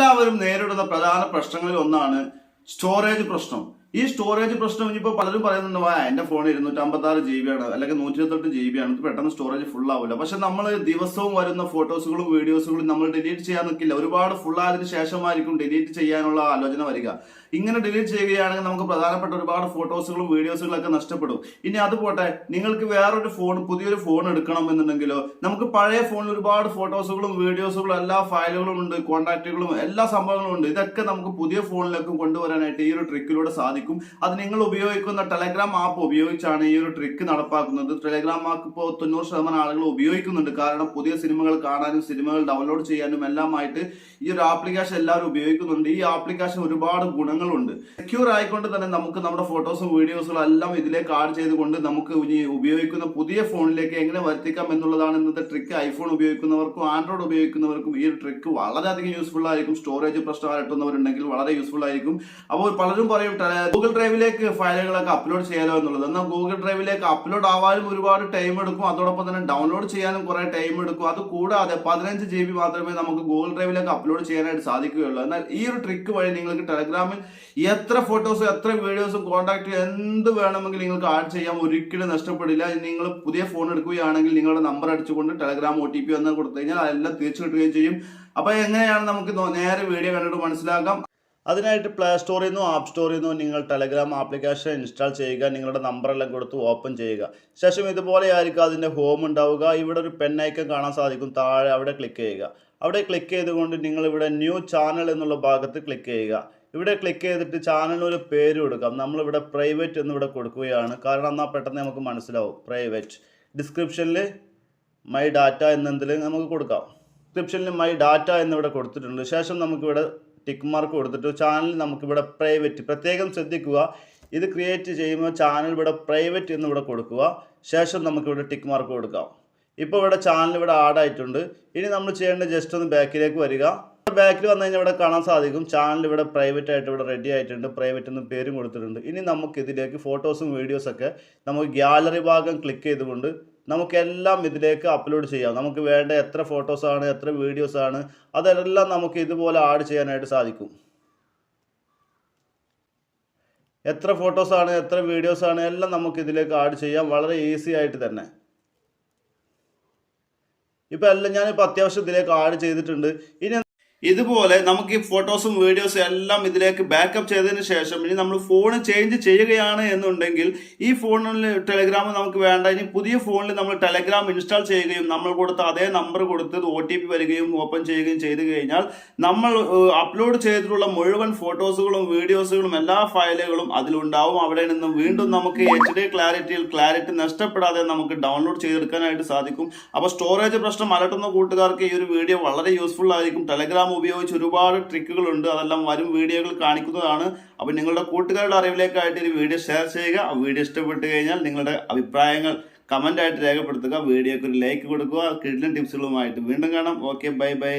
എല്ലാവരും നേരിടുന്ന പ്രധാന പ്രശ്നങ്ങളിൽ ഒന്നാണ് സ്റ്റോറേജ് പ്രശ്നം. ഈ സ്റ്റോറേജ് പ്രശ്നം ഇനിയിപ്പോൾ പലരും പറയുന്നുണ്ട്, എന്റെ ഫോൺ 256 GB ആണ്, അല്ലെങ്കിൽ 128 GB ആണ്, പെട്ടെന്ന് സ്റ്റോറേജ് ഫുൾ ആവില്ല. പക്ഷെ നമ്മൾ ദിവസവും വരുന്ന ഫോട്ടോസുകളും വീഡിയോസുകളും നമ്മൾ ഡിലീറ്റ് ചെയ്യാൻ നിൽക്കില്ല. ഒരുപാട് ഫുൾ ആയതിനു ശേഷമായിരിക്കും ഡിലീറ്റ് ചെയ്യാനുള്ള ആലോചന വരിക. ഇങ്ങനെ ഡിലീറ്റ് ചെയ്യുകയാണെങ്കിൽ നമുക്ക് പ്രധാനപ്പെട്ട ഒരുപാട് ഫോട്ടോസുകളും വീഡിയോസുകളൊക്കെ നഷ്ടപ്പെടും. ഇനി അത് പോട്ടെ, നിങ്ങൾക്ക് വേറൊരു ഫോൺ, പുതിയൊരു ഫോൺ എടുക്കണം എന്നുണ്ടെങ്കിലോ, നമുക്ക് പഴയ ഫോണിൽ ഒരുപാട് ഫോട്ടോസുകളും വീഡിയോസുകളും എല്ലാ ഫയലുകളും ഉണ്ട്, കോൺടാക്റ്റുകളും എല്ലാ സംഭവങ്ങളും ഉണ്ട്. ഇതൊക്കെ നമുക്ക് പുതിയ ഫോണിലേക്ക് കൊണ്ടുവരാനായിട്ട് ഈ ഒരു ട്രിക്കിലൂടെ സാധിക്കും. അത് നിങ്ങൾ ഉപയോഗിക്കുന്ന ടെലഗ്രാം ആപ്പ് ഉപയോഗിച്ചാണ് ഈ ഒരു ട്രിക്ക് നടപ്പാക്കുന്നത്. ടെലഗ്രാം ആപ്പ് ഇപ്പോൾ 90% ആളുകൾ ഉപയോഗിക്കുന്നുണ്ട്. കാരണം പുതിയ സിനിമകൾ കാണാനും സിനിമകൾ ഡൗൺലോഡ് ചെയ്യാനും എല്ലാമായിട്ട് ഈ ഒരു ആപ്ലിക്കേഷൻ എല്ലാവരും ഉപയോഗിക്കുന്നുണ്ട്. ഈ ആപ്ലിക്കേഷൻ ഒരുപാട് ഗുണങ്ങളുണ്ട്. സെക്യൂർ ആയിക്കൊണ്ട് തന്നെ നമുക്ക് നമ്മുടെ ഫോട്ടോസും വീഡിയോസും എല്ലാം ഇതിലേക്ക് ആഡ് ചെയ്തുകൊണ്ട് നമുക്ക് ഉപയോഗിക്കുന്ന പുതിയ ഫോണിലേക്ക് എങ്ങനെ വരുത്തിക്കാം എന്നുള്ളതാണ് ഇന്നത്തെ ട്രിക്ക്. ഐഫോൺ ഉപയോഗിക്കുന്നവർക്കും ആൻഡ്രോയിഡ് ഉപയോഗിക്കുന്നവർക്കും ഈ ഒരു ട്രിക്ക് വളരെയധികം യൂസ്ഫുൾ ആയിരിക്കും. സ്റ്റോറേജ് പ്രശ്നം അലട്ടുന്നവരുണ്ടെങ്കിൽ വളരെ യൂസ്ഫുൾ ആയിരിക്കും. അപ്പോൾ പലരും പറയും ഗൂഗിൾ ഡ്രൈവിലേക്ക് ഫയലുകളൊക്കെ അപ്ലോഡ് ചെയ്യാലോ എന്നുള്ളത്. എന്നാൽ ഗൂഗിൾ ഡ്രൈവിലേക്ക് അപ്ലോഡ് ആവാനും ഒരുപാട് ടൈം എടുക്കും, അതോടൊപ്പം തന്നെ ഡൗൺലോഡ് ചെയ്യാനും കുറെ ടൈം എടുക്കും. അത് കൂടാതെ 15 GB മാത്രമേ നമുക്ക് ഗൂഗിൾ ഡ്രൈവിലേക്ക് അപ്ലോഡ് ചെയ്യാനായിട്ട് സാധിക്കുകയുള്ളൂ. എന്നാൽ ഈ ഒരു ട്രിക്ക് വഴി നിങ്ങൾക്ക് ടെലഗ്രാമിൽ എത്ര ഫോട്ടോസും എത്ര വീഡിയോസും കോൺടാക്ട് എന്ത് വേണമെങ്കിൽ നിങ്ങൾക്ക് ആഡ് ചെയ്യാം, ഒരിക്കലും നഷ്ടപ്പെടില്ല. നിങ്ങൾ പുതിയ ഫോൺ എടുക്കുകയാണെങ്കിൽ നിങ്ങളുടെ നമ്പർ അടിച്ചുകൊണ്ട് ടെലഗ്രാം OTP എന്ന് കൊടുത്തു കഴിഞ്ഞാൽ അതെല്ലാം തിരിച്ചു കിട്ടുകയും ചെയ്യും. അപ്പൊ എങ്ങനെയാണ് നമുക്ക് നേരെ വീഡിയോ കണ്ടിട്ട് മനസ്സിലാക്കാം. അതിനായിട്ട് പ്ലേ സ്റ്റോറിൽ നിന്നോ ആപ്പ് സ്റ്റോറിൽ നിന്നോ നിങ്ങൾ ടെലഗ്രാം ആപ്ലിക്കേഷൻ ഇൻസ്റ്റാൾ ചെയ്യുക. നിങ്ങളുടെ നമ്പറെല്ലാം കൊടുത്ത് ഓപ്പൺ ചെയ്യുക. ശേഷം ഇതുപോലെ ആയിരിക്കും അതിൻ്റെ ഹോം ഉണ്ടാവുക. ഇവിടെ ഒരു പെൻ ഐക്കൺ കാണാൻ സാധിക്കും, താഴെ അവിടെ ക്ലിക്ക് ചെയ്യുക. അവിടെ ക്ലിക്ക് ചെയ്തുകൊണ്ട് നിങ്ങൾ ഇവിടെ ന്യൂ ചാനൽ എന്നുള്ള ഭാഗത്ത് ക്ലിക്ക് ചെയ്യുക. ഇവിടെ ക്ലിക്ക് ചെയ്തിട്ട് ചാനലിന് ഒരു പേര് കൊടുക്കാം. നമ്മളിവിടെ പ്രൈവറ്റ് എന്നിവിടെ കൊടുക്കുകയാണ്. കാരണം എന്നാൽ പെട്ടെന്ന് നമുക്ക് മനസ്സിലാവും. പ്രൈവറ്റ്. ഡിസ്ക്രിപ്ഷനിൽ മൈ ഡാറ്റ എന്നെന്തെങ്കിലും നമുക്ക് കൊടുക്കാം. ഡിസ്ക്രിപ്ഷനിൽ മൈ ഡാറ്റ എന്നിവിടെ കൊടുത്തിട്ടുണ്ട്. ശേഷം നമുക്കിവിടെ ടിക്ക് മാർക്ക് കൊടുത്തിട്ട് ചാനൽ നമുക്കിവിടെ പ്രൈവറ്റ്, പ്രത്യേകം ശ്രദ്ധിക്കുക, ഇത് ക്രിയേറ്റ് ചെയ്യുമ്പോൾ ചാനൽ ഇവിടെ പ്രൈവറ്റ് എന്നിവിടെ കൊടുക്കുക. ശേഷം നമുക്കിവിടെ ടിക്ക് മാർക്ക് കൊടുക്കാം. ഇപ്പോൾ ഇവിടെ ചാനൽ ഇവിടെ ആഡ് ആയിട്ടുണ്ട്. ഇനി നമ്മൾ ചെയ്യേണ്ടത് ജസ്റ്റ് ഒന്ന് ബാക്കിലേക്ക് വരിക. ബാക്കിൽ വന്നു കഴിഞ്ഞാൽ ഇവിടെ കാണാൻ സാധിക്കും ചാനൽ ഇവിടെ പ്രൈവറ്റ് ആയിട്ട് ഇവിടെ റെഡി ആയിട്ടുണ്ട്. പ്രൈവറ്റ് എന്ന് പേരും കൊടുത്തിട്ടുണ്ട്. ഇനി നമുക്ക് ഇതിലേക്ക് ഫോട്ടോസും വീഡിയോസൊക്കെ നമുക്ക് ഗ്യാലറി ഭാഗം ക്ലിക്ക് ചെയ്തുകൊണ്ട് നമുക്കെല്ലാം ഇതിലേക്ക് അപ്ലോഡ് ചെയ്യാം. നമുക്ക് വേണ്ട എത്ര ഫോട്ടോസാണ്, എത്ര വീഡിയോസാണ്, അതെല്ലാം നമുക്ക് ഇതുപോലെ ആഡ് ചെയ്യാനായിട്ട് സാധിക്കും. എത്ര ഫോട്ടോസാണ്, എത്ര വീഡിയോസാണ് എല്ലാം നമുക്ക് ഇതിലേക്ക് ആഡ് ചെയ്യാം, വളരെ ഈസി ആയിട്ട് തന്നെ. ഇപ്പം എല്ലാം ഞാനിപ്പോൾ അത്യാവശ്യം ഇതിലേക്ക് ആഡ് ചെയ്തിട്ടുണ്ട്. ഇനി ഇതുപോലെ നമുക്ക് ഈ ഫോട്ടോസും വീഡിയോസും എല്ലാം ഇതിലേക്ക് ബാക്കപ്പ് ചെയ്തതിന് ശേഷം ഇനി നമ്മൾ ഫോൺ ചേഞ്ച് ചെയ്യുകയാണ് എന്നുണ്ടെങ്കിൽ ഈ ഫോണിൽ ടെലഗ്രാം നമുക്ക് വേണ്ട. ഇനി പുതിയ ഫോണിൽ നമ്മൾ ടെലഗ്രാം ഇൻസ്റ്റാൾ ചെയ്യുകയും നമ്മൾ കൊടുത്ത അതേ നമ്പർ കൊടുത്ത് OTP വരികയും ഓപ്പൺ ചെയ്യുകയും ചെയ്തു കഴിഞ്ഞാൽ നമ്മൾ അപ്ലോഡ് ചെയ്തിട്ടുള്ള മുഴുവൻ ഫോട്ടോസുകളും വീഡിയോസുകളും എല്ലാ ഫയലുകളും അതിലുണ്ടാവും. അവിടെ നിന്നും വീണ്ടും നമുക്ക് HD ക്ലാരിറ്റി നഷ്ടപ്പെടാതെ നമുക്ക് ഡൗൺലോഡ് ചെയ്തെടുക്കാനായിട്ട് സാധിക്കും. അപ്പോൾ സ്റ്റോറേജ് പ്രശ്നം അലട്ടുന്ന കൂട്ടുകാർക്ക് ഈ ഒരു വീഡിയോ വളരെ യൂസ്ഫുൾ ആയിരിക്കും. ടെലഗ്രാം ഉപയോഗിച്ച് ഒരുപാട് ട്രിക്കുകളുണ്ട്, അതെല്ലാം വരും വീഡിയോകൾ കാണിക്കുന്നതാണ്. അപ്പോൾ നിങ്ങളുടെ കൂട്ടുകാരുടെ അറിവിലേക്കായിട്ട് ഈ വീഡിയോ ഷെയർ ചെയ്യുക. വീഡിയോ ഇഷ്ടപ്പെട്ട് കഴിഞ്ഞാൽ നിങ്ങളുടെ അഭിപ്രായങ്ങൾ കമൻ്റ് ആയിട്ട് രേഖപ്പെടുത്തുക. വീഡിയോക്ക് ഒരു ലൈക്ക് കൊടുക്കുക. കിടിലൻ ടിപ്സുകളുമായിട്ട് വീണ്ടും കാണാം. Okay, bye bye.